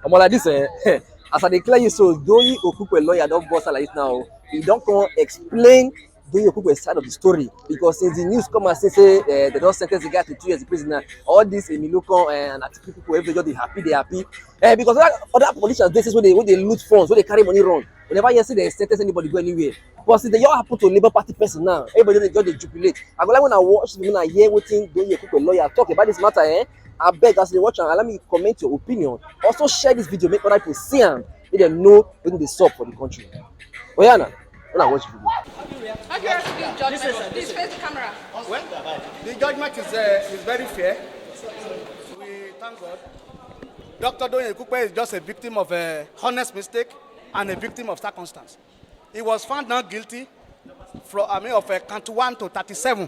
I'm like this, as I declare you so, Doyin okupe lawyer don't bust like this now. He don't come explain Doyin okupe side of the story because since the news come and say they don't sentence the guy to 2 years in prison now, all this Emilokon and Atiku people, everybody they happy. Because other politicians, this is when they loot funds, when they carry money run. Whenever you see they sentence anybody go anywhere. But since they all happen to Labour Party person now, everybody just they jubilate. I go like when I watch, when I hear wetin Doyin okupe lawyer talk about this matter, I beg as they watch and allow me comment your opinion. Also share this video, make other people see and make them know when they sup for the country. Oyana, when I watch the video. How do you ask this judgment? Please face the camera. Well, the judgment is very fair. We thank God. Dr. Doyin okupe is just a victim of a honest mistake and a victim of circumstance. He was found not guilty of count 1 to 37,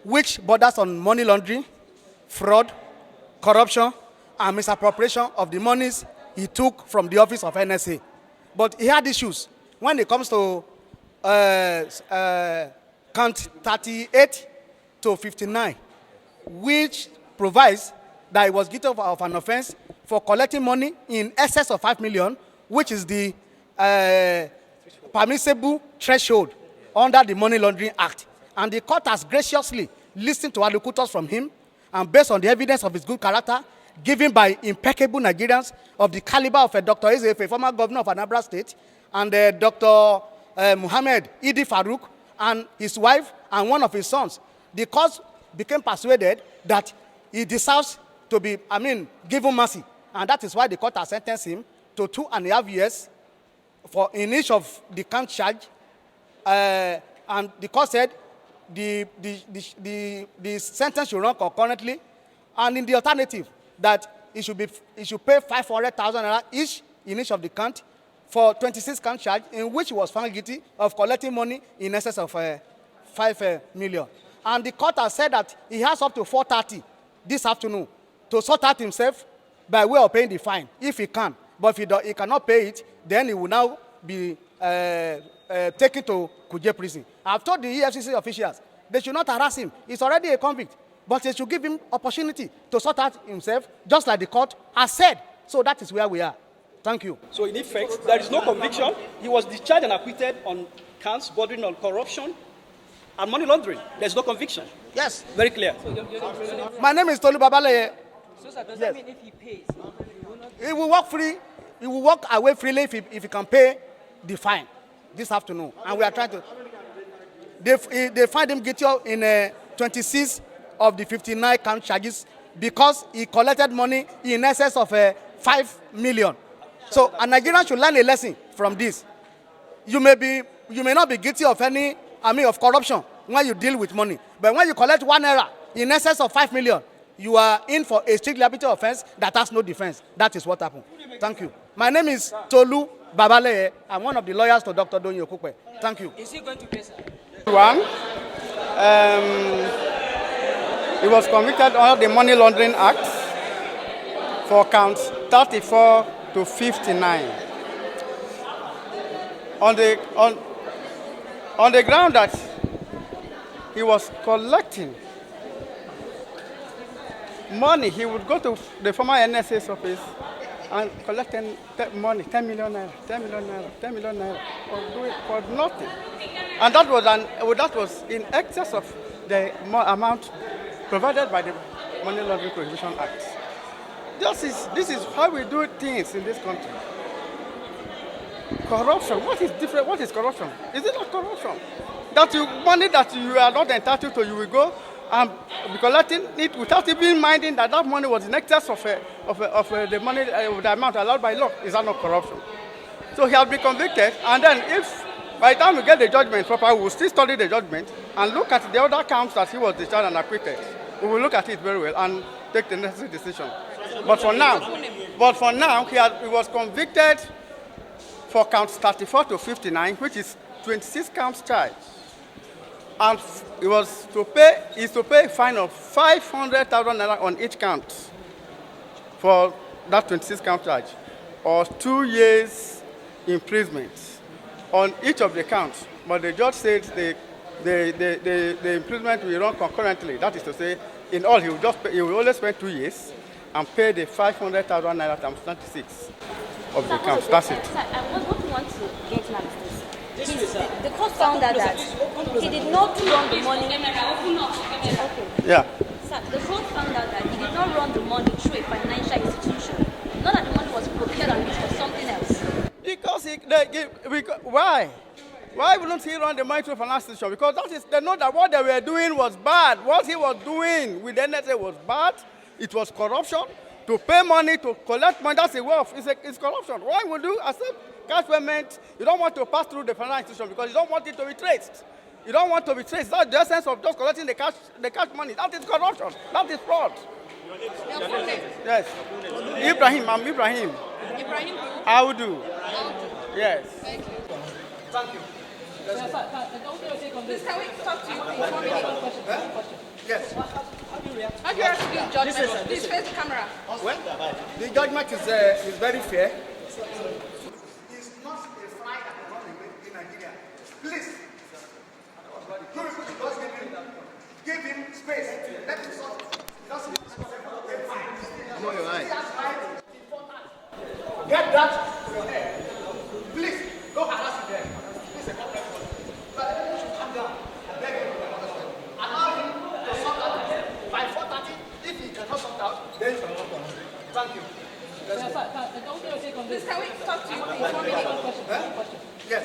which borders on money laundering, fraud, corruption, and misappropriation of the monies he took from the office of NSA. But he had issues when it comes to count 38 to 59, which provides that he was guilty of an offense for collecting money in excess of 5 million, which is the permissible threshold under the Money Laundering Act. And the court has graciously listened to allocutors from him, and based on the evidence of his good character, given by impeccable Nigerians of the caliber of Dr. Ezefe, former governor of Anambra State, and Dr. Muhammad Idi Farouk, and his wife, and one of his sons, the court became persuaded that he deserves to be, given mercy. And that is why the court has sentenced him to 2.5 years in each of the count charge. And the court said the sentence should run concurrently, and in the alternative, that it should pay 500,000 naira each in each of the count for 26 count charge, in which he was found guilty of collecting money in excess of 5 million. And the court has said that he has up to 4:30 this afternoon to sort out himself by way of paying the fine, if he can. But if he cannot pay it, then he will now be taken to Kuje prison. I've told the EFCC officials they should not harass him. He's already a convict, but they should give him opportunity to sort out himself, just like the court has said. So that is where we are. Thank you. So in effect, there is no conviction. He was discharged and acquitted on counts bordering on corruption and money laundering. There's no conviction. Yes. Very clear. My name is Tolu Babaleye. So sir, does that mean if he pays, he will walk free? He will walk away freely if he can pay the fine this afternoon. And we are trying to. They find him guilty in 26 of the 59 count charges because he collected money in excess of 5 million. So a Nigerian should learn a lesson from this. You may not be guilty of of corruption when you deal with money, but when you collect 1 naira in excess of 5 million, you are in for a strict liability offense that has no defense. That is what happened. Thank you. My name is Tolu Babaleye. I'm one of the lawyers to Dr. Doyin okupe. Thank you. is he going to pay, sir? He was convicted under the Money Laundering Act for counts 34 to 59. On the ground that he was collecting money, he would go to the former NSA's office and collect money, 10 million naira, 10 million naira, 10 million naira, for nothing. And that was in excess of the amount provided by the Money Laundering Prohibition Act. This is how we do things in this country. Corruption. What is different? What is corruption? Is it not corruption? That money that you are not entitled to, you will go and be collecting it without even minding that money was in excess of the money, the amount allowed by law. Is that not corruption? So he has been convicted, and then if by the time we get the judgment proper, we will still study the judgment and look at the other counts that he was discharged and acquitted. We will look at it very well and take the necessary decision. But for now, he was convicted for counts 34 to 59, which is 26 counts charge. And he is to pay a fine of 500,000 naira on each count for that 26 count charge, or 2 years imprisonment on each of the counts. But the judge said the imprisonment will run concurrently. That is to say, in all, he will only spend 2 years. and pay the 500,000 naira times 26 of the counts. That's it. Sir, what we want to get now is this. The court found out that he did not run the money. Okay. Yeah. Sir, the court found out that he did not run the money through a financial institution. Not that the money was procured and used for something else. Because why? Why wouldn't he run the money through a financial institution? Because they know that what they were doing was bad. What he was doing with the NSA was bad. It was corruption. To pay money, to collect money, that's a way of, it's corruption. Why would you accept cash payment? You don't want to pass through the financial institution because you don't want it to be traced. You don't want to be traced. That's the essence of just collecting the cash money. That is corruption. That is fraud. Your full name? Yes. Ibrahim, I'm Ibrahim. Ibrahim? Audu. Yes. Thank you. Thank you. Please, can we talk to you for 1 minute? Yes. How do you react to this judgment? Please face the camera. Well, the judgment is very fair. It's not a fly that cannot be made in Nigeria. Please, give him space. Let him sort. No, you're right. Get that to your head. Please, go harass him there. Please, a problem. But let him calm down. I beg you. Allow him to sort out by 4:30. If he cannot sort out, then you can walk on. Thank you. Please, can we talk to you for 1 minute? Yes.